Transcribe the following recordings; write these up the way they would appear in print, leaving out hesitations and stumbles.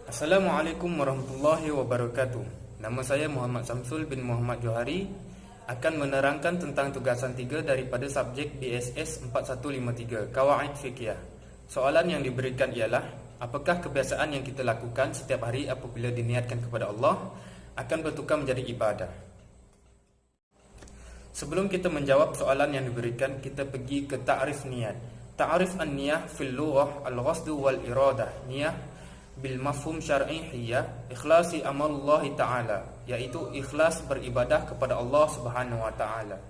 Assalamualaikum warahmatullahi wabarakatuh. Nama saya Muhammad Samsul bin Muhammad Johari, akan menerangkan tentang tugasan 3 daripada subjek BSS 4153 Qawaid Fiqhiyah. Soalan yang diberikan ialah, apakah kebiasaan yang kita lakukan setiap hari apabila diniatkan kepada Allah akan bertukar menjadi ibadah? Sebelum kita menjawab soalan yang diberikan, kita pergi ke ta'rif niat. Ta'rif an-niyah fil lughah al-qasdu wal iradah. Niyah bil mafhum syar'i hiya ikhlasi amalullah ta'ala, yaitu ikhlas beribadah kepada Allah Subhanahu wa taala.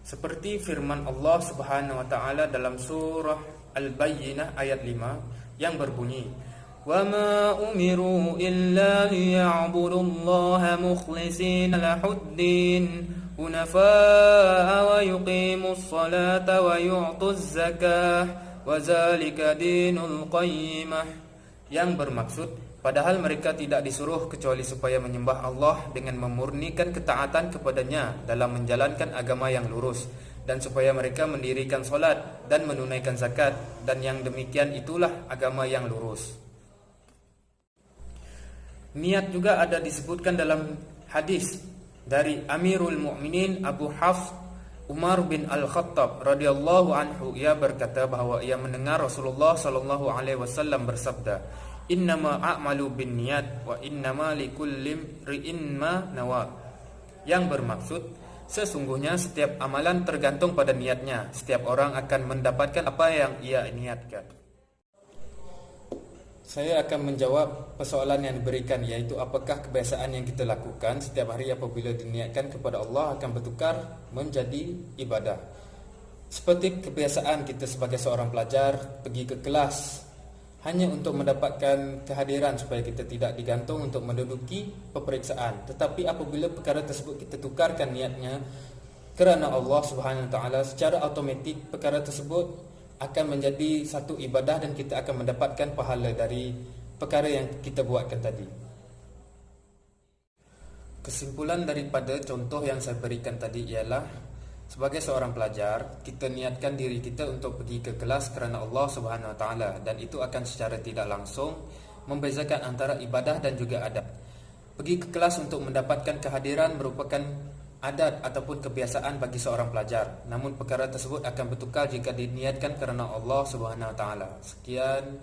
Seperti firman Allah Subhanahu wa taala dalam surah Al-Bayyinah ayat 5 yang berbunyi, "Wa ma umiru illa liya'budullaha mukhlishina lahuddin hunafa'a wa yuqimus salata wa yu'tuz zakah wazalika dinul qayyimah," yang bermaksud padahal mereka tidak disuruh kecuali supaya menyembah Allah dengan memurnikan ketaatan kepadanya dalam menjalankan agama yang lurus, dan supaya mereka mendirikan solat dan menunaikan zakat, dan yang demikian itulah agama yang lurus. Niat juga ada disebutkan dalam hadis dari Amirul Mukminin Abu Hafs Umar bin Al-Khattab radhiyallahu anhu. Ia berkata bahawa ia mendengar Rasulullah sallallahu alaihi wasallam bersabda, "Innama a'malu binniyat wa innama likulli imri'in ma nawa." Yang bermaksud, sesungguhnya setiap amalan tergantung pada niatnya. Setiap orang akan mendapatkan apa yang ia niatkan. Saya akan menjawab persoalan yang diberikan, yaitu apakah kebiasaan yang kita lakukan setiap hari apabila diniatkan kepada Allah akan bertukar menjadi ibadah. Seperti kebiasaan kita sebagai seorang pelajar pergi ke kelas hanya untuk mendapatkan kehadiran supaya kita tidak digantung untuk menduduki peperiksaan. Tetapi apabila perkara tersebut kita tukarkan niatnya kerana Allah Subhanahu wa taala, secara automatik perkara tersebut akan menjadi satu ibadah dan kita akan mendapatkan pahala dari perkara yang kita buatkan tadi. Kesimpulan daripada contoh yang saya berikan tadi ialah, sebagai seorang pelajar, kita niatkan diri kita untuk pergi ke kelas kerana Allah Subhanahu wa taala, dan itu akan secara tidak langsung membezakan antara ibadah dan juga adab. Pergi ke kelas untuk mendapatkan kehadiran merupakan adat ataupun kebiasaan bagi seorang pelajar. Namun perkara tersebut akan bertukar jika diniatkan kerana Allah Subhanahu wa taala. Sekian.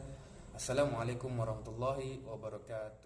Assalamualaikum warahmatullahi wabarakatuh.